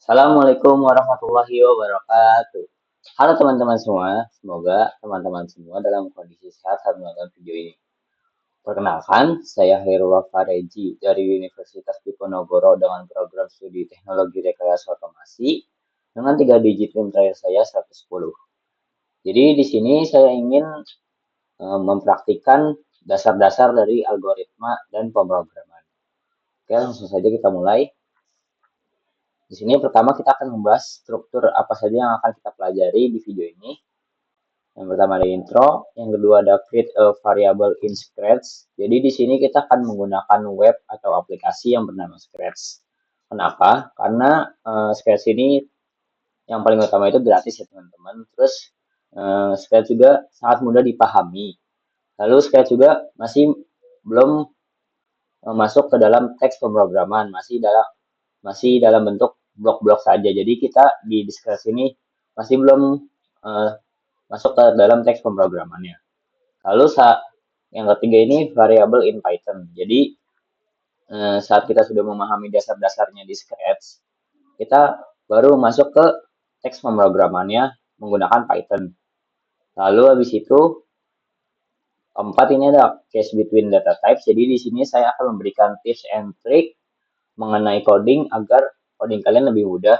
Assalamualaikum warahmatullahi wabarakatuh. Halo teman-teman semua, semoga teman-teman semua dalam kondisi sehat saat menonton video ini. Perkenalkan, saya Hairullah Fareji dari Universitas Diponegoro dengan program studi Teknologi Rekayasa Otomasi dengan 3 digit NIM terakhir saya 110. Jadi di sini saya ingin mempraktikkan dasar-dasar dari algoritma dan pemrograman. Oke, langsung saja kita mulai. Di sini pertama kita akan membahas struktur apa saja yang akan kita pelajari di video ini. Yang pertama ada intro, yang kedua ada create a variable in Scratch. Jadi di sini kita akan menggunakan web atau aplikasi yang bernama Scratch. Kenapa? Karena Scratch ini yang paling utama itu gratis ya teman-teman. Terus Scratch juga sangat mudah dipahami. Lalu Scratch juga masih belum masuk ke dalam teks pemrograman, masih dalam bentuk blok-blok saja. Jadi kita di Scratch ini masih belum uh, masuk ke dalam teks pemrogramannya. Lalu yang ketiga ini variable in Python. Jadi saat kita sudah memahami dasar-dasarnya di Scratch, kita baru masuk ke teks pemrogramannya menggunakan Python. Lalu habis itu keempat ini ada case between data types. Jadi di sini saya akan memberikan tips and trick mengenai coding agar coding kalian lebih mudah.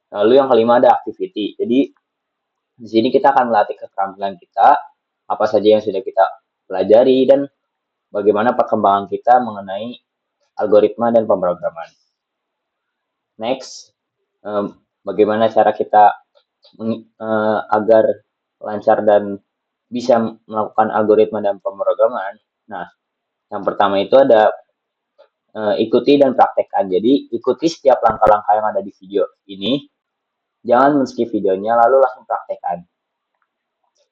Lalu yang kelima ada activity. Jadi di sini kita akan melatih keterampilan kita, apa saja yang sudah kita pelajari, dan bagaimana perkembangan kita mengenai algoritma dan pemrograman. Next, bagaimana cara kita agar lancar dan bisa melakukan algoritma dan pemrograman. Nah, yang pertama itu ada ikuti dan praktekkan. Jadi, ikuti setiap langkah-langkah yang ada di video ini. Jangan men-skip videonya, lalu langsung praktekkan.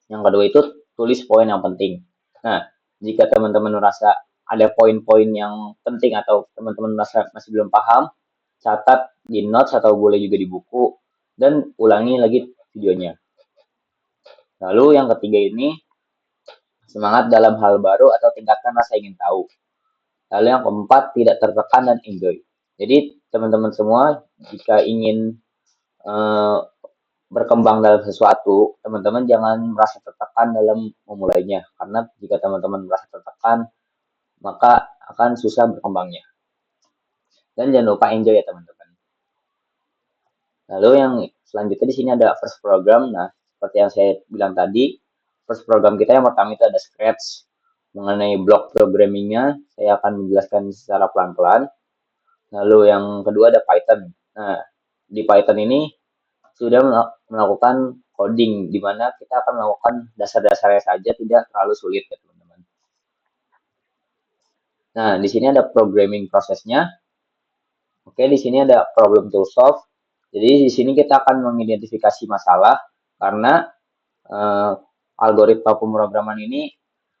Yang kedua itu tulis poin yang penting. Nah, jika teman-teman merasa ada poin-poin yang penting atau teman-teman merasa masih belum paham, catat di notes atau boleh juga di buku dan ulangi lagi videonya. Lalu yang ketiga ini semangat dalam hal baru atau tingkatkan rasa ingin tahu. Lalu yang keempat tidak tertekan dan enjoy. Jadi teman-teman semua jika ingin uh, berkembang dalam sesuatu, teman-teman jangan merasa tertekan dalam memulainya. Karena jika teman-teman merasa tertekan, maka akan susah berkembangnya. Dan jangan lupa enjoy ya teman-teman. Lalu yang selanjutnya di sini ada first program. Nah, seperti yang saya bilang tadi, first program kita yang pertama itu ada Scratch. Mengenai block programmingnya, saya akan menjelaskan secara pelan-pelan. Lalu yang kedua ada Python. Nah, di Python ini sudah melakukan coding, di mana kita akan melakukan dasar-dasarnya saja, tidak terlalu sulit ya teman-teman. Nah, di sini ada programming prosesnya. Oke, di sini ada problem to solve. Jadi di sini kita akan mengidentifikasi masalah karena eh, algoritma pemrograman ini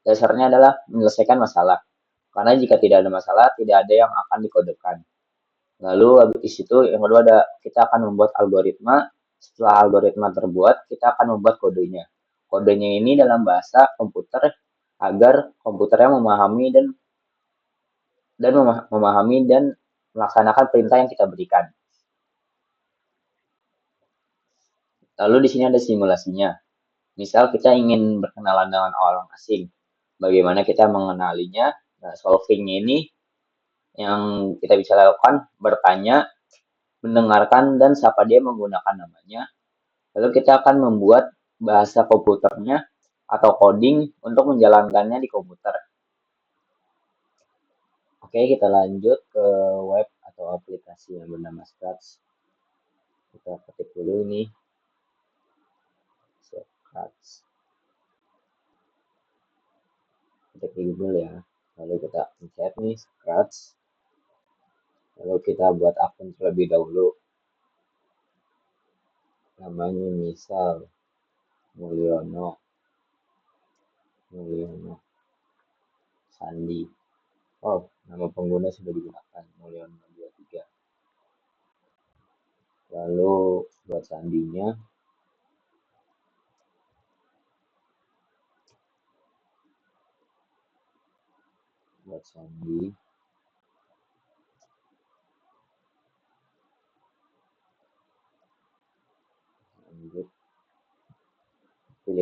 dasarnya adalah menyelesaikan masalah. Karena jika tidak ada masalah, tidak ada yang akan dikodekan. Lalu habis itu yang kedua ada kita akan membuat algoritma. Setelah algoritma terbuat, kita akan membuat kodenya. Kodenya ini dalam bahasa komputer agar komputernya memahami dan melaksanakan perintah yang kita berikan. Lalu di sini ada simulasinya. Misal kita ingin berkenalan dengan orang asing. Bagaimana kita mengenalinya? Nah, solvingnya ini yang kita bisa lakukan bertanya, mendengarkan, dan sapa dia menggunakan namanya. Lalu kita akan membuat bahasa komputernya atau coding untuk menjalankannya di komputer. Oke, kita lanjut ke web atau aplikasi yang bernama Scratch. Kita ketik dulu ini. Scratch. Ketik dulu ya. Lalu kita pencet nih Scratch. Lalu kita buat akun terlebih dahulu. Namanya misal Mulyono Sandi. Oh, nama pengguna sudah digunakan Mulyono 23. Lalu buat sandinya sandi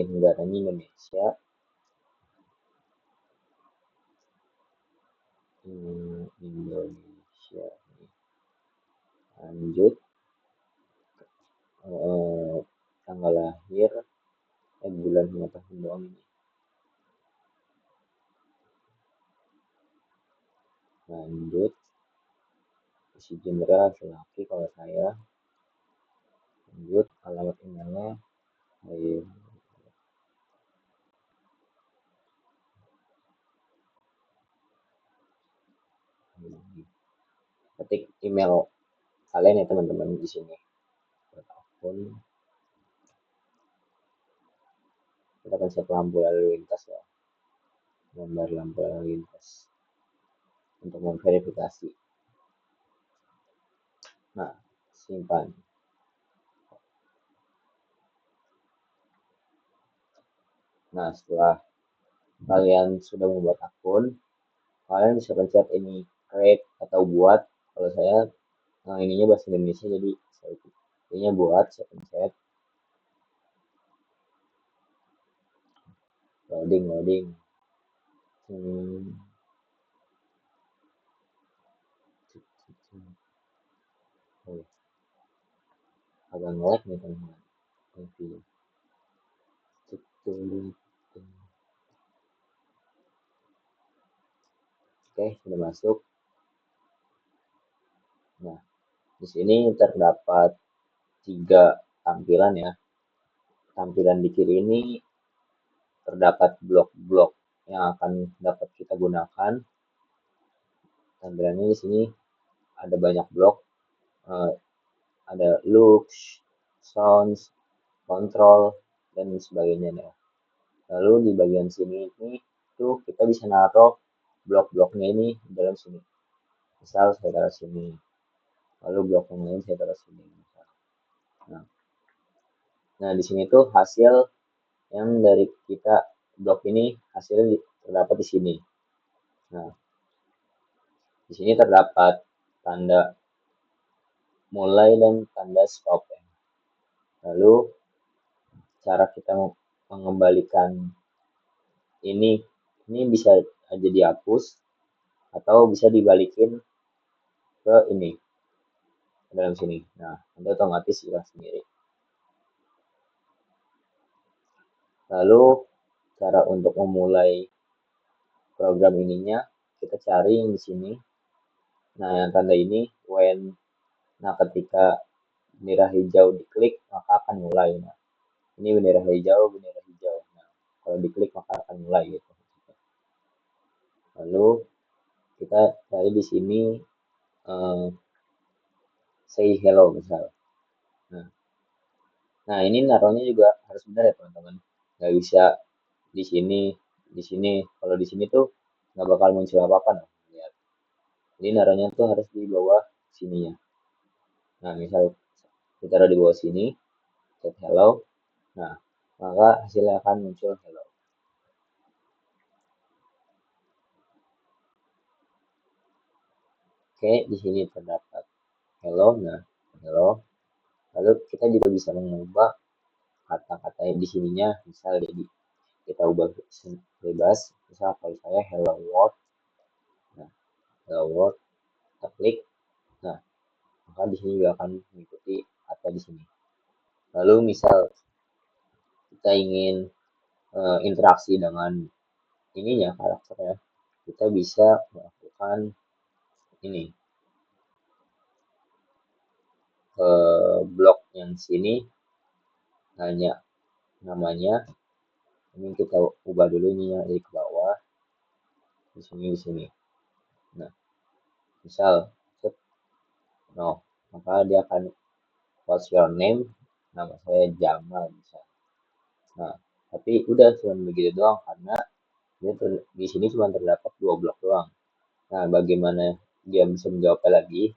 negaranya Indonesia. Indonesia. Lanjut, tanggal lahir, bulan sama tahun doang ini. Lanjut, isi gender laki-laki kalau saya. Lanjut, alamat emailnya. Ketik email kalian ya teman-teman di sini. Akun. Kita akan set lampu lalu lintas ya. Gambar lampu lalu lintas untuk memverifikasi. Nah, simpan. Nah, setelah kalian sudah membuat akun, kalian bisa pencet ini create atau buat. Kalau saya ininya bahasa Indonesia, jadi saya ininya buat, saya pencet loading. Agak nge-lag nih teman-teman. Oke, sudah masuk. Nah, di sini terdapat 3 tampilan ya. Tampilan di kiri ini terdapat blok-blok yang akan dapat kita gunakan. Tampilannya di sini ada banyak blok, ada looks, sounds, control, dan sebagainya ya. Lalu di bagian sini ini tuh kita bisa naruh blok-bloknya ini di dalam sini. Misal saya taruh sini, lalu blok yang lain saya taruh sini. Nah di sini tuh hasil yang dari kita blok ini hasilnya terdapat di sini. Nah di sini terdapat tanda mulai dan tanda stop ya. Lalu cara kita mengembalikan ini bisa aja dihapus atau bisa dibalikin ke ini ke dalam sini. Nah nanti otomatis hilang sendiri. Lalu cara untuk memulai program ininya kita cari yang di sini. Nah yang tanda ini when. Nah ketika bendera hijau diklik maka akan mulai. Nah ini bendera hijau. Nah kalau diklik maka akan mulai gitu. Lalu kita cari di sini say hello misal. Nah ini naruhnya juga harus benar ya teman-teman. Nggak bisa di sini. Kalau di sini tuh nggak bakal muncul apa-apa. Nah. Lihat. Jadi naruhnya tuh harus di bawah sininya. Nah misal kita taruh di bawah sini, set hello. Nah maka hasilnya akan muncul hello. Oke, di sini terdapat hello. Nah, hello. Lalu kita juga bisa mengubah kata-kata di sininya, misal jadi kita ubah bebas. Misal kalau saya hello world. Nah, hello world, kita klik. Nah, maka di sini juga akan mengikuti kata di sini. Lalu misal kita ingin interaksi dengan ininya karakternya, kita bisa melakukan ini ke blok yang sini, hanya namanya ini kita ubah dulu ini ya dari ke bawah, di sini. Nah misal no, maka dia akan what's your name, nama saya Jamal misal. Nah tapi udah cuma begitu doang karena dia di sini cuma terdapat 2 blok doang. Nah bagaimana dia bisa menjawabnya lagi?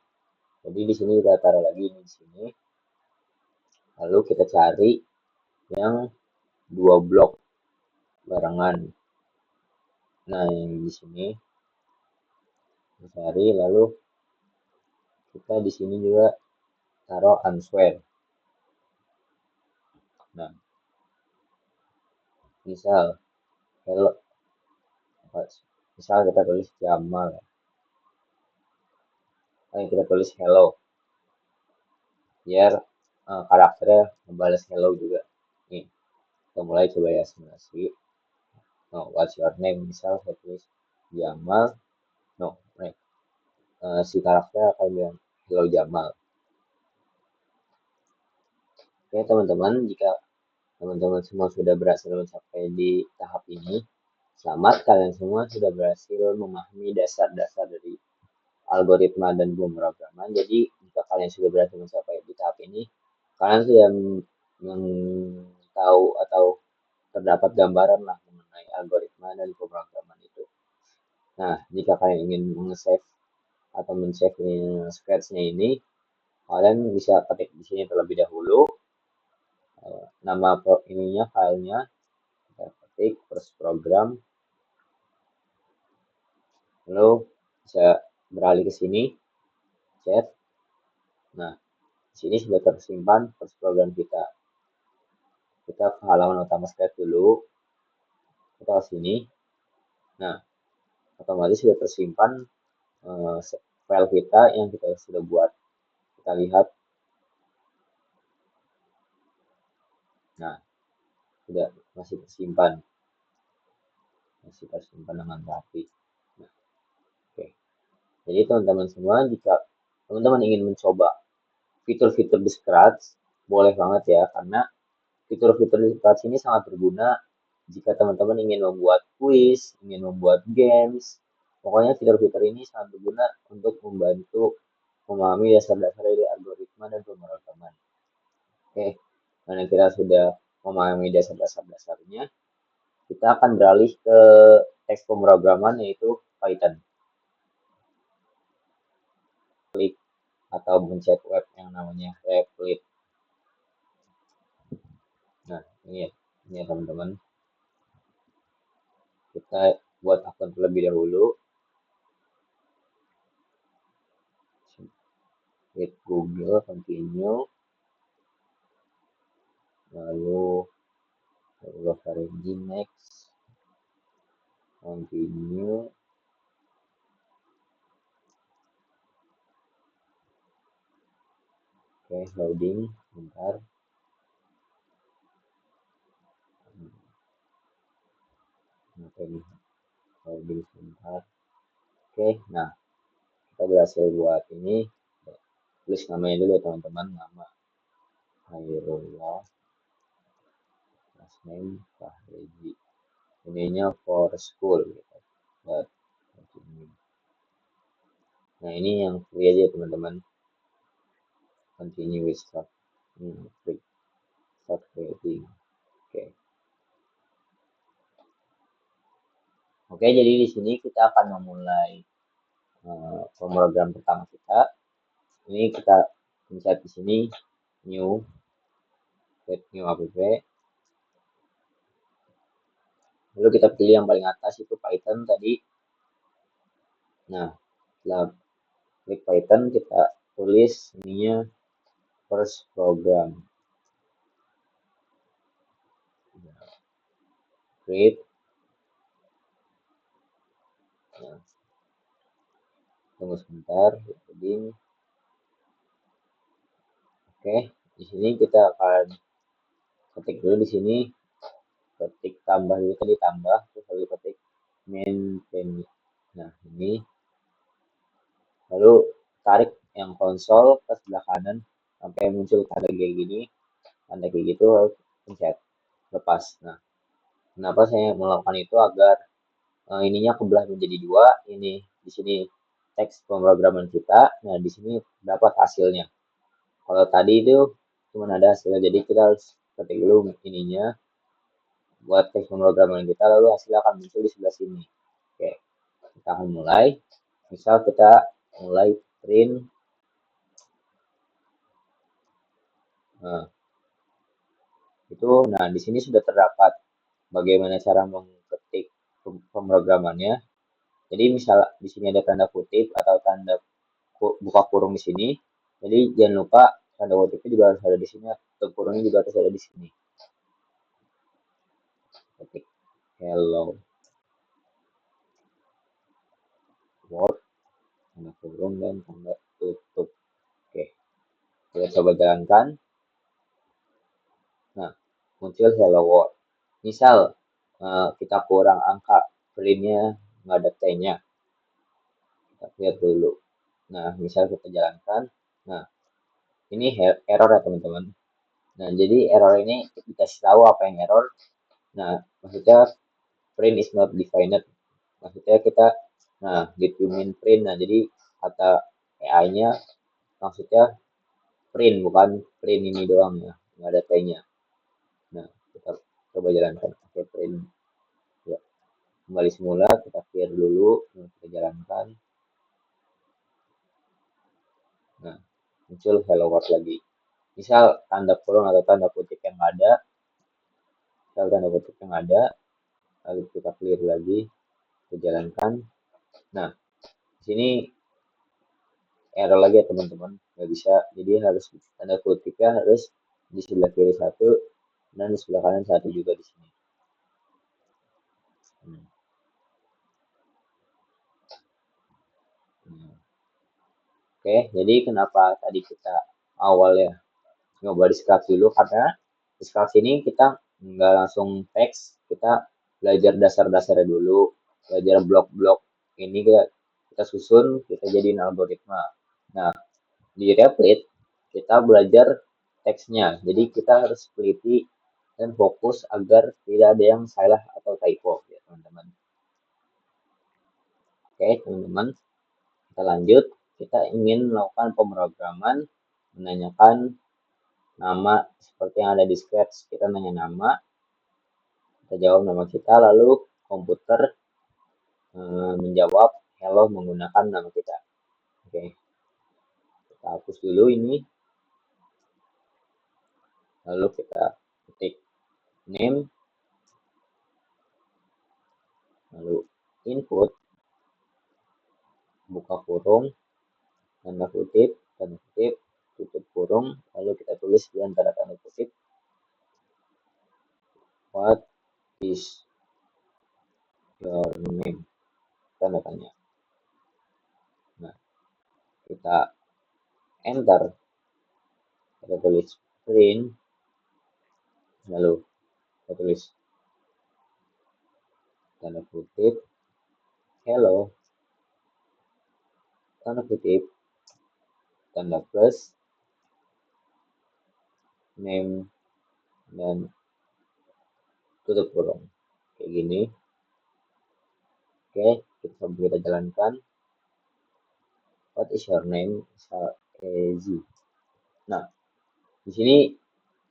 Jadi di sini kita taruh lagi ini di sini. Lalu kita cari yang 2 blok barengan. Nah, yang di sini kita cari, lalu kita di sini juga taruh answer. Nah, Misal hello, misal kita tulis Jamal, kita tulis hello, biar karakternya membalas hello juga. Nih, kita mulai coba ya simulasi. No, what's your name? Misal saya tulis Jamal. No, si karakter akan bilang hello Jamal. Oke teman-teman, jika teman-teman semua sudah berhasil mencapai di tahap ini, selamat, kalian semua sudah berhasil memahami dasar-dasar dari algoritma dan pemrograman. Jadi jika kalian sudah berhasil mencapai di tahap ini, kalian sudah tahu atau terdapat gambaran lah mengenai algoritma dan pemrograman itu. Nah, jika kalian ingin meng-save atau men-save scratch-nya ini, kalian bisa ketik di sini terlebih dahulu nama ininya, filenya, kita ketik first program, lalu bisa beralih ke sini, save. Nah, di sini sudah tersimpan first program kita. Kita ke halaman utama Scratch dulu, kita ke sini. Nah, otomatis sudah tersimpan file kita yang kita sudah buat. Kita lihat. Nah, sudah masih tersimpan. Masih tersimpan dengan rapi. Nah, oke. Jadi teman-teman semua, jika teman-teman ingin mencoba fitur-fitur di Scratch, boleh banget ya, karena fitur-fitur di Scratch ini sangat berguna jika teman-teman ingin membuat quiz, ingin membuat games. Pokoknya fitur-fitur ini sangat berguna untuk membantu memahami dasar-dasar dari algoritma dan pemrograman. Oke, karena kita sudah memahami dasar-dasarnya, kita akan beralih ke teks pemrograman, yaitu Python. Klik atau mencet web yang namanya Replit. Nah, ini ya teman-teman. Kita buat akun terlebih dahulu. Hit Google, continue. Lalu Logarithm next. Continue. Oke, loading. Bentar. Oke, loading sebentar. Oke, nah kita berhasil buat ini. Tulis namanya dulu teman-teman, nama Hairullah, last name Fahreji, ininya for school gitu. Nah ini yang free aja teman-teman, continue with start, klik start creating. Oke, jadi di sini kita akan memulai pemrogram pertama kita. Ini kita pencet di sini new, create new app. Lalu kita pilih yang paling atas, itu Python tadi. Nah, setelah klik Python, kita tulis ininya first program. Create. Nah, tunggu sebentar, loading. Oke, di sini kita akan ketik dulu di sini, ketik tambah dulu tadi, tambah, terus lalu ketik maintain. Nah, ini lalu tarik yang konsol ke sebelah kanan sampai muncul tanda kayak gini, tanda kayak gitu, lalu pencet lepas. Nah, kenapa saya melakukan itu? Agar ininya kebelah menjadi dua. Ini di sini teks pemrograman kita, nah di sini dapat hasilnya. Kalau tadi itu cuma ada hasilnya, jadi kita harus ketik dulu ininya buat teks pemrograman kita, lalu hasilnya akan muncul di sebelah sini. Oke, kita akan mulai. Misal kita mulai print. Nah, itu, nah di sini sudah terdapat bagaimana cara mengetik pemrogramannya. Jadi misal di sini ada tanda kutip atau tanda buka kurung di sini. Jadi jangan lupa tanda kutipnya juga harus ada di sini, atau kurungnya juga harus ada di sini. ketik hello world, tanda kurung dan tanda tutup. Oke, kita coba jalankan. Nah, muncul hello world. Misal kita kurang angka, printnya nggak ada T-nya. Kita lihat dulu. Nah, misal kita jalankan. Nah, ini error ya teman-teman. Nah, jadi error ini dikasih tahu apa yang error. Nah, maksudnya print is not defined. Maksudnya kita, nah, did you mean print. Nah, jadi kata AI-nya maksudnya print, bukan print ini doang ya. Nggak ada T-nya. Nah, kita coba jalankan. Oke, print. Ya, kembali semula, kita clear dulu. Kita jalankan. Nah, muncul hello world lagi. Misal tanda kurung atau tanda kutip yang ada, lalu kita clear lagi, kita jalankan. Nah, di sini error lagi ya teman-teman, nggak bisa. Jadi harus tanda kutipnya harus di sebelah kiri satu dan di sebelah kanan satu juga di sini. Hmm. Hmm. Oke, jadi kenapa tadi kita awalnya nyoba di Scratch dulu, karena di Scratch ini kita nggak langsung teks, kita belajar dasar-dasarnya dulu, belajar blok-blok ini kita susun, kita jadiin algoritma. Nah, di Replit kita belajar teksnya, jadi kita harus teliti dan fokus agar tidak ada yang salah atau typo ya teman-teman. Oke teman-teman, kita lanjut. Kita ingin melakukan pemrograman, menanyakan nama seperti yang ada di Scratch. Kita nanya nama, kita jawab nama kita, lalu komputer menjawab hello menggunakan nama kita. Oke, kita hapus dulu ini, lalu kita ketik name, lalu input, buka kurung, tanda kutip, tutup kurung, lalu kita tulis di antara tanda kutip, what is your name, tanda tanya. Nah, kita enter, kita tulis print, lalu kita tulis tanda kutip, hello, tanda kutip, tanda plus, name, dan tutup kurung. Kayak gini. Oke, kita jalankan. What is your name? Easy. Nah, di sini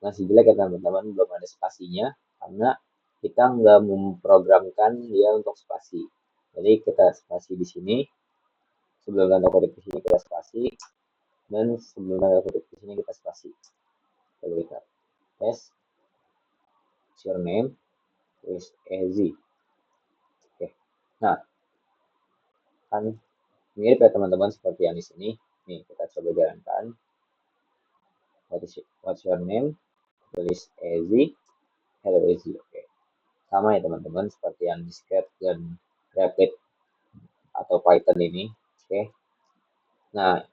masih jelek ya teman-teman, belum ada spasinya karena kita nggak memprogramkan dia untuk spasi. Jadi kita spasi di sini, sebelum tanda kutip di sini kita spasi, dan sebelum tanda kutip di sini kita spasi. Coba kita tes. Your name is easy. Oke. Nah, kan mirip ya teman-teman seperti yang di sini. Nih, kita coba jalankan. What's your name? Tulis easy. Hello easy. Oke. Sama ya teman-teman seperti yang di Scratch dan Replit atau Python ini. Oke. Nah,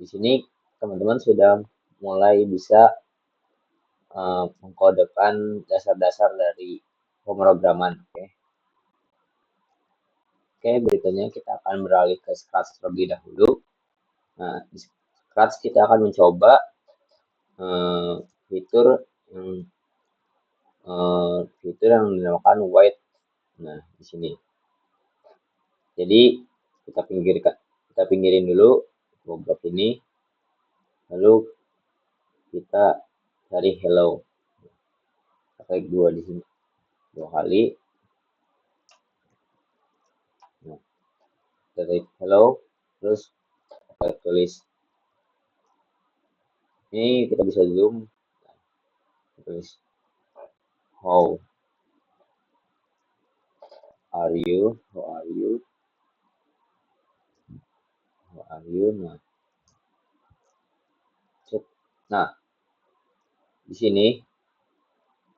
di sini teman-teman sudah mulai bisa mengkodekan dasar-dasar dari pemrograman. Oke, berikutnya kita akan beralih ke Scratch terlebih dahulu. Nah, di Scratch kita akan mencoba fitur yang dinamakan white. Nah, di sini. Jadi kita pinggirin dulu blok ini, lalu kita cari hello. Kita klik dua di sini, 2 kali. Nah, kita klik hello, terus kita tulis. Ini kita bisa zoom. Kita tulis how are you? How are you? How are you? Nah, di sini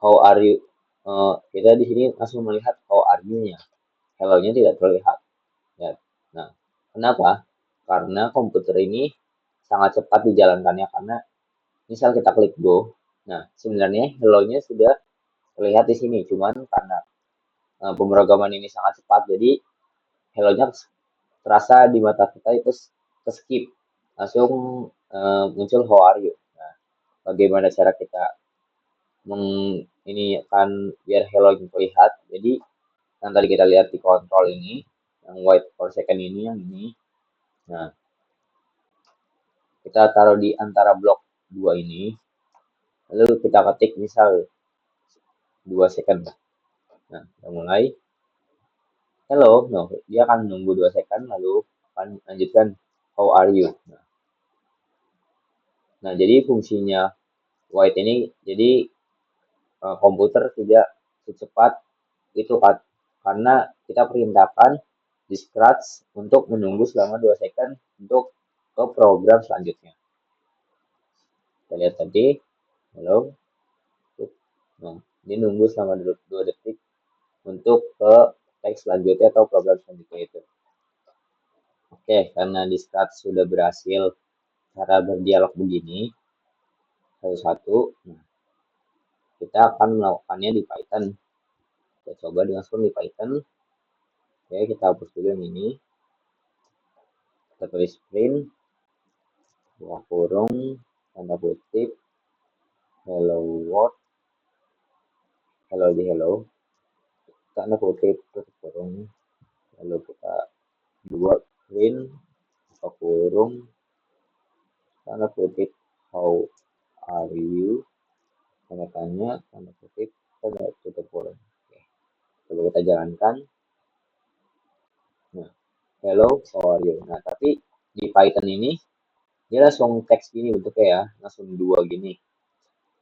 how are you kita di sini langsung melihat how are you-nya. Hello-nya tidak terlihat. Ya. Nah, kenapa? Karena komputer ini sangat cepat dijalankannya karena misal kita klik go. Nah, sebenarnya hello-nya sudah terlihat di sini, cuman karena pemrograman ini sangat cepat, jadi hello-nya terasa di mata kita itu ke skip. Langsung muncul how are you. Nah, bagaimana cara kita ini akan biar hello terlihat. Jadi yang tadi kita lihat di kontrol ini, yang white for second ini, yang ini. Nah, kita taruh di antara blok dua ini, lalu kita ketik misal 2 second. Nah, kita mulai. Hello, no, dia akan nunggu 2 second, lalu akan lanjutkan how are you. Nah, jadi fungsinya white ini, jadi komputer tidak secepat itu kan, karena kita perintahkan di Scratch untuk menunggu selama 2 second untuk ke program selanjutnya. Kita lihat tadi, hello, nah, dia nunggu selama 2 detik untuk ke teks selanjutnya atau program selanjutnya itu. Oke, karena di Scratch sudah berhasil cara berdialog begini, satu-satu, nah, kita akan melakukannya di Python. Kita coba langsung di Python. Oke, kita hapus dulu yang ini. Kita tulis print, buka kurung, tanda kutip, hello world, hello di hello, tanda kutip, tutup kurung, lalu kita buat print, buka kurung, tanda kutip, how are you, tanda tanya, tanda kutip, tanda tutup kurung. Oke. Coba kita jalankan. Nah, hello, how are you. Nah, tapi di Python ini, dia langsung teks gini bentuknya ya, langsung dua gini.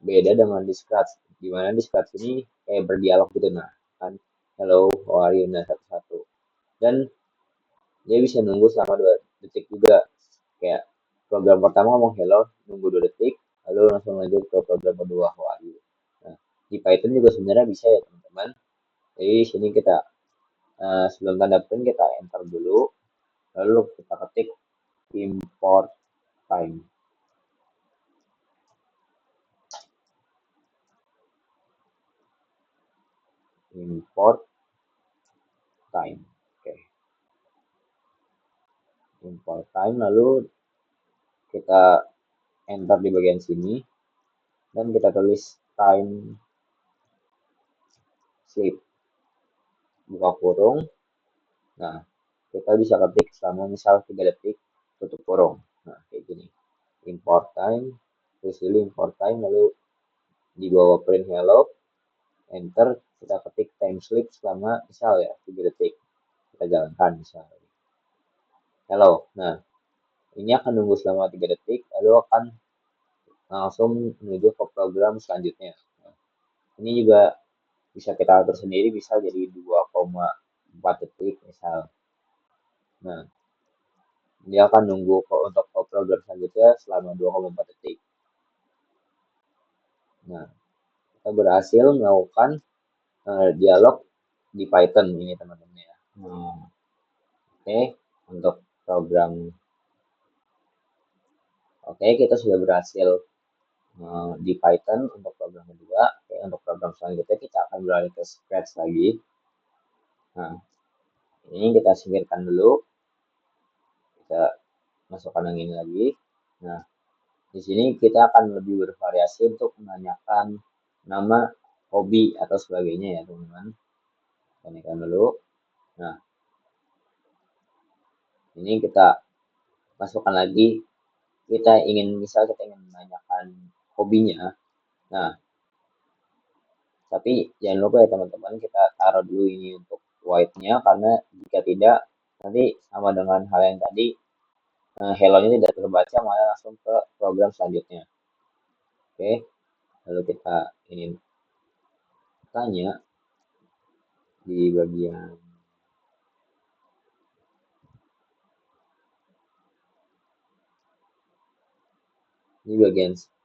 Beda dengan di Scratch, di mana di Scratch ini kayak berdialog gitu. Nah, kan, hello, how are you, nah satu-satu. Dan dia bisa nunggu selama 2 detik juga. Kayak program pertama ngomong hello, nunggu 2 detik, lalu langsung lanjut ke program kedua, how are you. Nah, di Python juga sebenarnya bisa ya teman-teman. Jadi di sini kita sebelum tanda print kita enter dulu, lalu kita ketik import time. Import time. Oke. Import time, lalu kita enter di bagian sini dan kita tulis time sleep, buka kurung. Nah, kita bisa ketik selama misal 3 detik, tutup kurung. Nah, kayak gini. Import time, terus dulu import time, lalu di bawah print hello, enter, kita ketik time sleep selama misal ya 3 detik. Kita jalankan misal. Hello. Nah, ini akan nunggu selama 3 detik, lalu akan langsung menuju ke program selanjutnya. Nah, ini juga bisa kita atur sendiri, bisa jadi 2,4 detik misal. Nah, dia akan nunggu untuk program selanjutnya selama 2,4 detik. Nah, kita berhasil melakukan dialog di Python ini teman-teman ya. Oke, untuk program, oke kita sudah berhasil di Python untuk program kedua. Oke, untuk program selanjutnya kita akan beralih ke Scratch lagi. Nah, ini kita singkirkan dulu. Kita masukkan yang ini lagi. Nah, di sini kita akan lebih bervariasi untuk menanyakan nama, hobi, atau sebagainya ya teman-teman. Tanyakan dulu. Nah, ini kita masukkan lagi. Kita ingin, misal kita ingin menanyakan hobinya. Nah, tapi jangan lupa ya teman-teman, kita taruh dulu ini untuk white-nya, karena jika tidak, nanti sama dengan hal yang tadi, hello-nya tidak terbaca, malah langsung ke program selanjutnya. Oke, lalu kita ingin tanya di bagian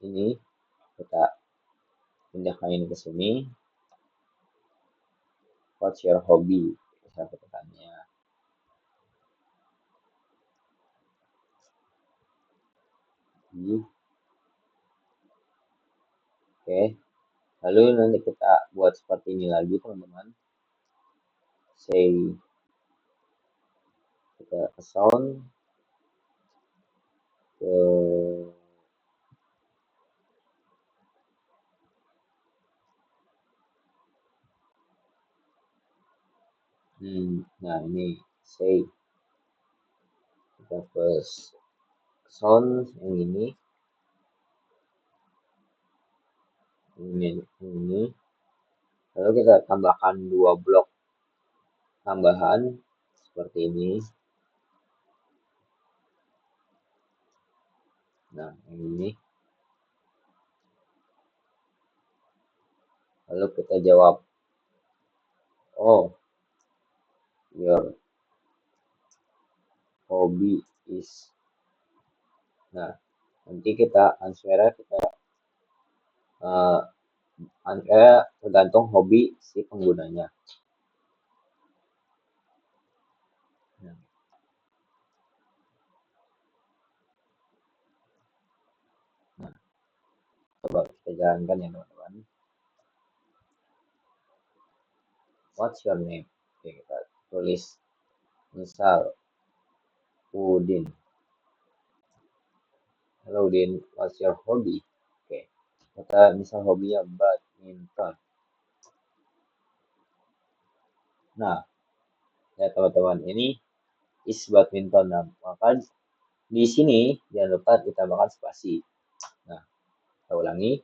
ini, kita pindahkan ini ke sini. What's your hobby? Bisa pertanyaannya. Oke. Lalu nanti kita buat seperti ini lagi, teman-teman. Say kita ke sound ke nah ini say kita ke sound yang ini lalu kita tambahkan 2 blok tambahan seperti ini. Nah ini lalu kita jawab oh your hobby is. Nah nanti kita answer kita tergantung hobi si penggunanya. Nah, coba kita jalankan ya teman-teman. What's your name? Oke, kita tulis misal Udin. Hello Udin, what's your hobby? Oke, kita misal hobinya badminton. Nah, ya teman-teman, ini is badminton. Nah, maka di sini jangan lupa ditambahkan spasi. Nah, kita ulangi.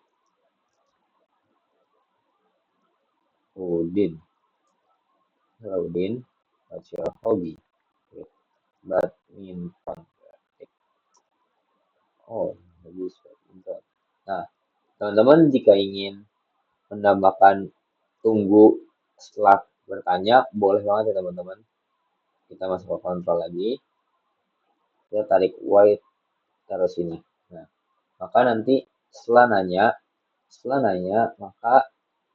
Udin. Hello Udin, what's your hobby? Oke, badminton. Oh, bagus badminton. Nah, teman-teman jika ingin menambahkan tunggu setelah bertanya, boleh banget ya teman-teman. Kita masuk ke kontrol lagi. Kita tarik white taruh sini. Nah, maka nanti setelah nanya, maka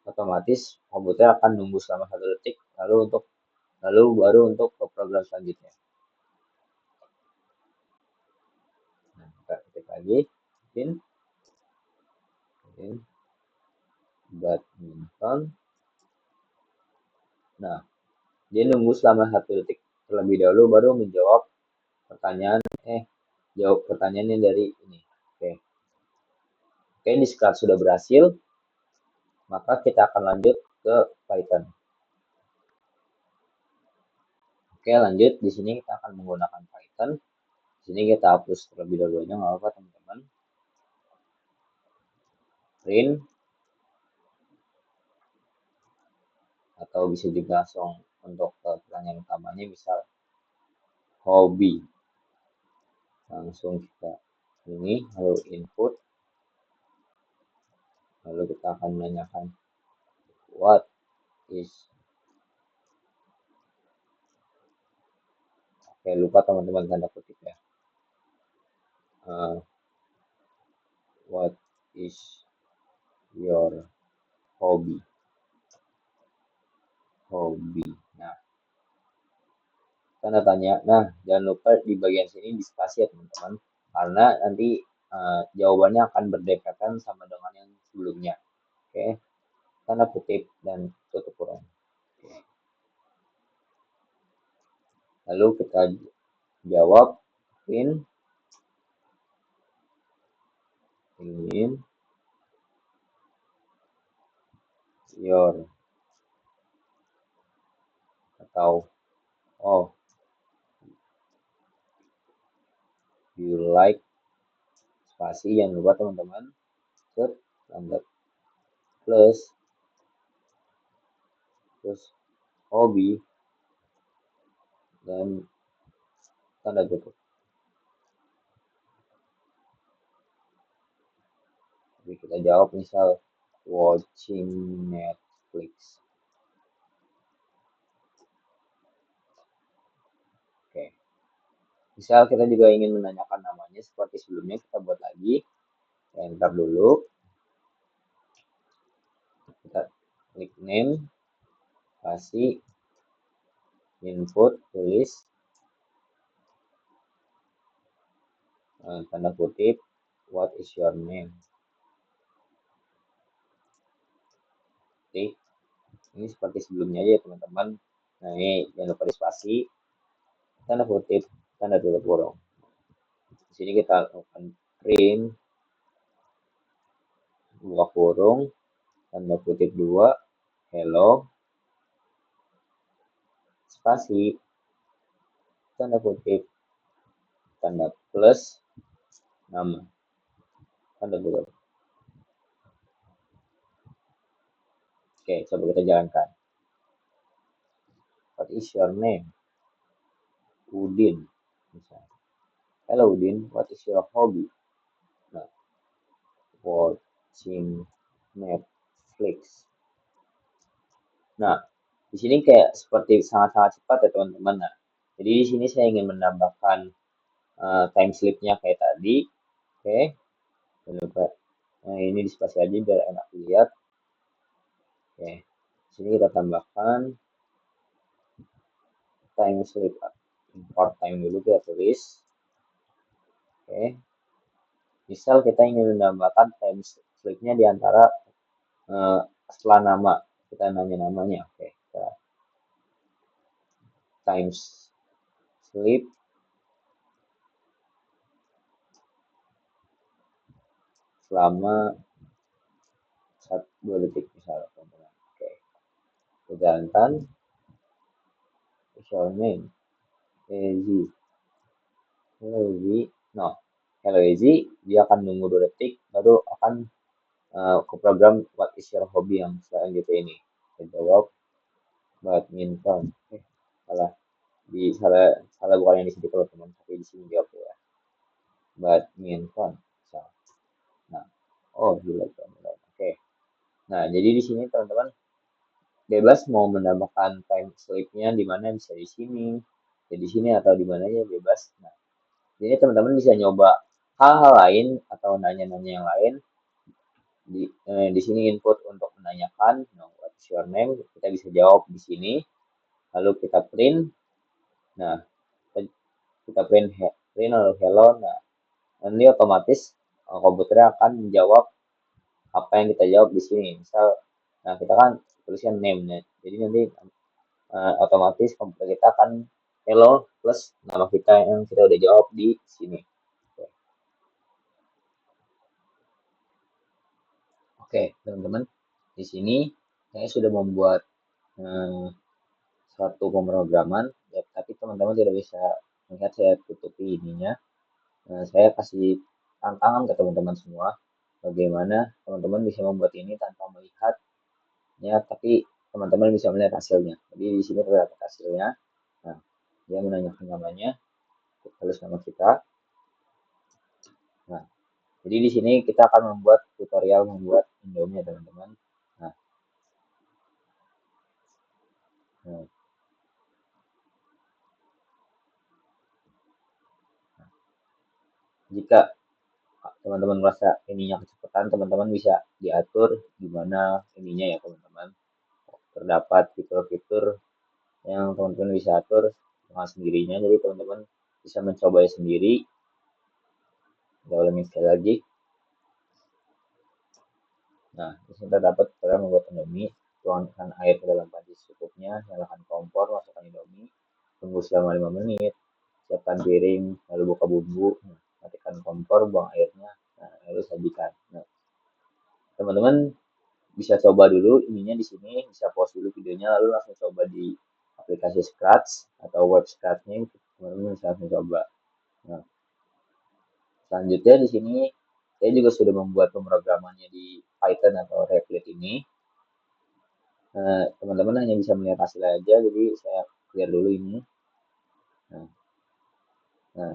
otomatis komputer akan nunggu selama 1 detik, lalu baru untuk ke program selanjutnya. Nah, kita ketik lagi, badminton. Nah, dia nunggu selama 1 detik terlebih dahulu baru menjawab jawab pertanyaannya dari ini. Oke, ini sekarang sudah berhasil, maka kita akan lanjut ke Python. Oke, lanjut. Di sini kita akan menggunakan Python. Di sini kita hapus terlebih dahulunya, nggak apa-apa teman-teman. Print atau bisa juga langsung untuk pertanyaan utamanya, misal hobi. Langsung kita ini lalu input, lalu kita akan menanyakan what is. Oke, lupa teman-teman tanda kutip ya. What is your hobby? Nah, tanda tanya. Nah, jangan lupa di bagian sini di spasi ya teman-teman, karena nanti jawabannya akan berdekatan sama dengan yang sebelumnya. Oke, tanda kutip dan tutup kurung. Lalu kita jawab in your atau you like spasi, jangan lupa teman-teman lambat plus hobi dan tanda tutup. Jadi kita jawab misal watching Netflix. Oke. Misal kita juga ingin menanyakan namanya seperti sebelumnya, kita buat lagi. Enter dulu. Kita klik name. spasi, input, tulis, tanda kutip, what is your name? Oke, ini seperti sebelumnya aja teman-teman. Nah ini jangan lupa di spasi, tanda kutip, tanda tutup kurung. Di sini kita lakukan print, buka kurung, tanda kutip 2, hello, spasi, tanda kutip, tanda plus, nama, tanda tutup. Oke, coba kita jalankan. What is your name? Udin. Misalnya. Hello Udin, what is your hobby? Nah, watching Netflix. Nah, di sini kayak seperti sangat-sangat cepat ya teman-teman. Nah, jadi di sini saya ingin menambahkan time slip-nya kayak tadi. Oke, jangan lupa. Nah, ini di spasi aja biar enak dilihat. Oke, di sini kita tambahkan time slip. Import time dulu kita tulis. Oke, misal kita ingin menambahkan time slip-nya di antara setelah nama, kita nanya namanya. Oke, kita time slip selama 2 detik misalnya teman-teman. Oke, kita jalankan. Your name, Easy. Hello Easy. No, hello Easy. Dia akan nunggu 2 detik, baru akan ke program what is your hobby yang selanjutnya ini. Saya jawab badminton. Salah. Salah bukan yang di sini teman-teman, tapi di sini jawab ya. Badminton. Nah, oh gila teman-teman. Oke. Nah, jadi di sini teman-teman bebas mau menambahkan time slip-nya di mana, bisa di sini, ya di sini atau di mana ya bebas. Nah, jadi teman-teman bisa nyoba hal-hal lain atau nanya-nanya yang lain. Di sini input untuk menanyakan, no, what's your name? Kita bisa jawab di sini. Lalu kita print. Nah, kita print atau hello. Nah, nanti otomatis komputernya akan menjawab apa yang kita jawab di sini. Misal, nah kita kan tulisnya name nya. Jadi nanti otomatis komputer kita akan hello plus nama kita yang kita udah jawab di sini. Oke, teman-teman, di sini saya sudah membuat suatu pemrograman, ya, tapi teman-teman tidak bisa melihat, saya tutupi ininya. Saya kasih tantangan ke teman-teman semua, bagaimana teman-teman bisa membuat ini tanpa melihatnya, tapi teman-teman bisa melihat hasilnya. Jadi di sini terdapat hasilnya. Nah, dia menanyakan namanya, tulis nama kita. Nah, jadi di sini kita akan membuat tutorial membuat Indomie, teman-teman. Nah, nah, jika teman-teman merasa ininya kecepatan, teman-teman bisa diatur gimana ininya ya teman-teman. Terdapat fitur-fitur yang teman-teman bisa atur dengan sendirinya, jadi teman-teman bisa mencoba sendiri. Kita ulangi sekali lagi. Nah, di sini terdapat cara membuat Indomie. Tuangkan air ke dalam panci secukupnya, nyalakan kompor, masukkan Indomie, tunggu selama 5 menit, siapkan piring, lalu buka bumbu, matikan kompor, buang airnya, nah, lalu sajikan. Nah, teman-teman bisa coba dulu ininya di sini, bisa pause dulu videonya, lalu langsung coba di aplikasi Scratch atau web Scratch-nya, teman-teman bisa langsung coba. Nah, selanjutnya di sini saya juga sudah membuat pemrogramannya di Python atau Replit ini. Teman-teman hanya bisa melihat hasilnya aja, jadi saya clear dulu ini. Nah,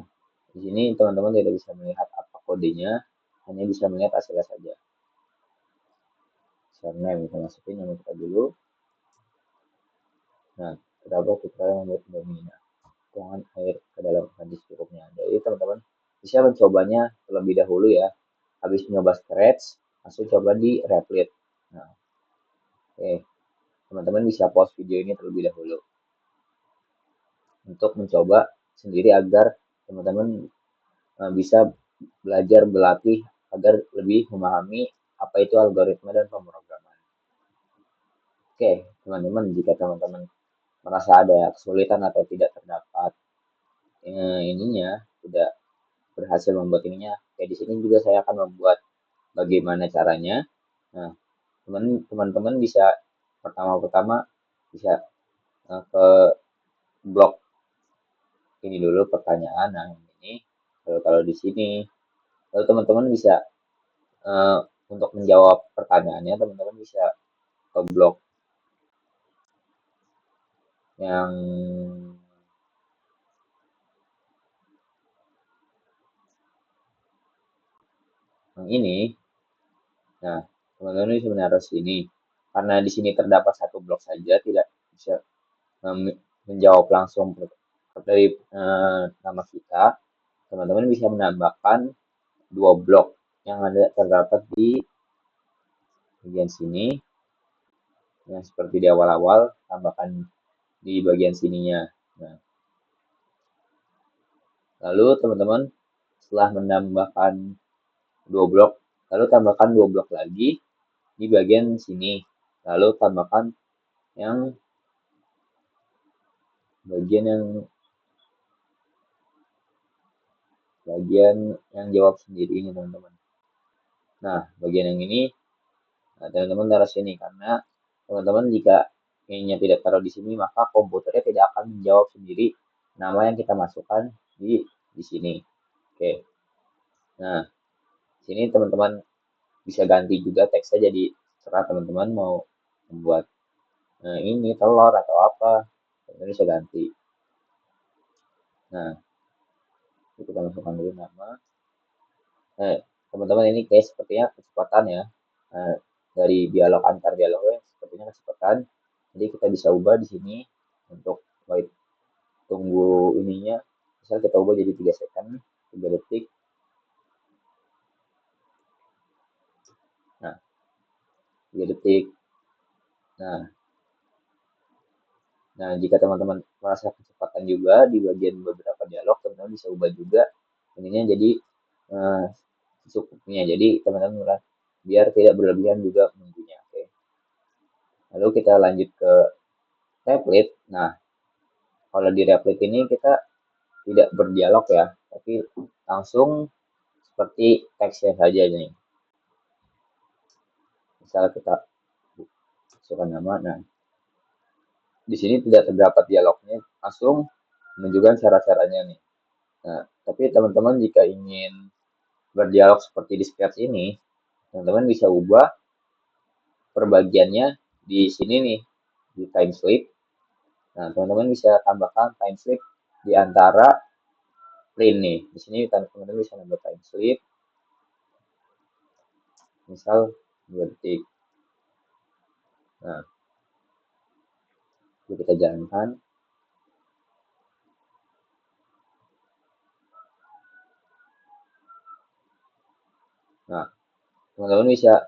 di sini teman-teman tidak bisa melihat apa kodenya, hanya bisa melihat hasilnya saja. Username bisa masukin nama kita dulu. Nah, terdapat tutorial membuat Indomie. Tuangkan air ke dalam panci secukupnya. Jadi teman-teman bisa mencobanya terlebih dahulu ya. Habis nyoba Scratch, langsung coba di Replit. Nah, oke. teman-teman bisa pause video ini terlebih dahulu untuk mencoba sendiri agar teman-teman bisa belajar berlatih agar lebih memahami apa itu algoritma dan pemrograman. Oke, teman-teman, jika teman-teman merasa ada kesulitan atau tidak terdapat ininya, tidak berhasil membuat ininya, di sini juga saya akan membuat bagaimana caranya. Nah, teman-teman bisa pertama-tama bisa ke blog ini dulu pertanyaan. Nah, ini kalau di sini, lalu teman-teman bisa uh, untuk menjawab pertanyaannya, teman-teman bisa ke blog yang ini. Nah, teman-teman bisa menaruh sini. Karena di sini terdapat satu blok saja, tidak bisa menjawab langsung dari nama kita. Teman-teman bisa menambahkan dua blok yang ada terdapat di bagian sini. Yang seperti di awal-awal, tambahkan di bagian sininya. Nah, lalu teman-teman setelah menambahkan dua blok, lalu tambahkan dua blok lagi di bagian sini. Lalu tambahkan yang bagian yang jawab sendiri ini, teman-teman. Nah, bagian yang ini teman-teman taruh sini karena teman-teman jika ininya tidak taruh di sini maka komputernya tidak akan menjawab sendiri nama yang kita masukkan di sini. Oke. Nah, sini teman-teman bisa ganti juga teksnya jadi serah teman-teman mau membuat ini telur atau apa, teman-teman bisa ganti. Nah, kita masukkan dulu nama. Teman-teman ini kayak sepertinya kecepatan ya. Dari dialog antar dialognya sepertinya kecepatan. Jadi kita bisa ubah di sini untuk wait tunggu ininya. Misal kita ubah jadi 3 second, 3 detik. Nah, 3 detik. Nah, jika teman-teman merasa kecepatan juga di bagian beberapa dialog, teman-teman bisa ubah juga ininya jadi secukupnya. Jadi teman-teman biar tidak berlebihan juga menunggunya. Oke. Lalu kita lanjut ke replit. Nah, kalau di replit ini kita tidak berdialog ya, tapi langsung seperti teksnya saja nih. Misal kita masukkan nama, nah di sini tidak terdapat dialognya, langsung menunjukkan cara-caranya nih. Nah, tapi teman-teman jika ingin berdialog seperti di sketch ini, teman-teman bisa ubah perbagiannya di sini nih, di time slip. Nah, teman-teman bisa tambahkan time slip di antara print nih. Di sini teman-teman bisa nambah time slip. Misal 2 detik. Nah, kita jalankan. Nah, teman-teman bisa,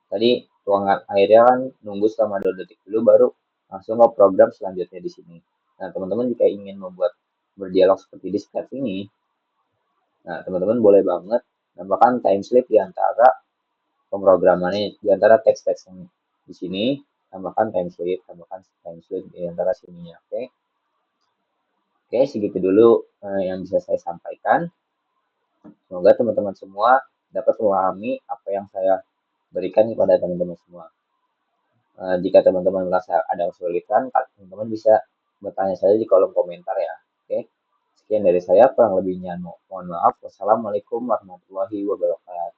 tadi tuangan airnya kan nunggu selama 2 detik dulu baru langsung ke program selanjutnya di sini. Nah, teman-teman jika ingin membuat berdialog seperti di sketch ini, nah teman-teman boleh banget tambahkan time slip di antara pemrogramannya, di antara teks-teks yang di sini, tambahkan time slip di antara sininya. Oke, segitu dulu yang bisa saya sampaikan. Semoga teman-teman semua dapat memahami apa yang saya berikan kepada teman-teman semua. Jika teman-teman merasa ada kesulitan, teman-teman bisa bertanya saja di kolom komentar ya. Oke, sekian dari saya, kurang lebihnya mohon maaf. Wassalamualaikum warahmatullahi wabarakatuh.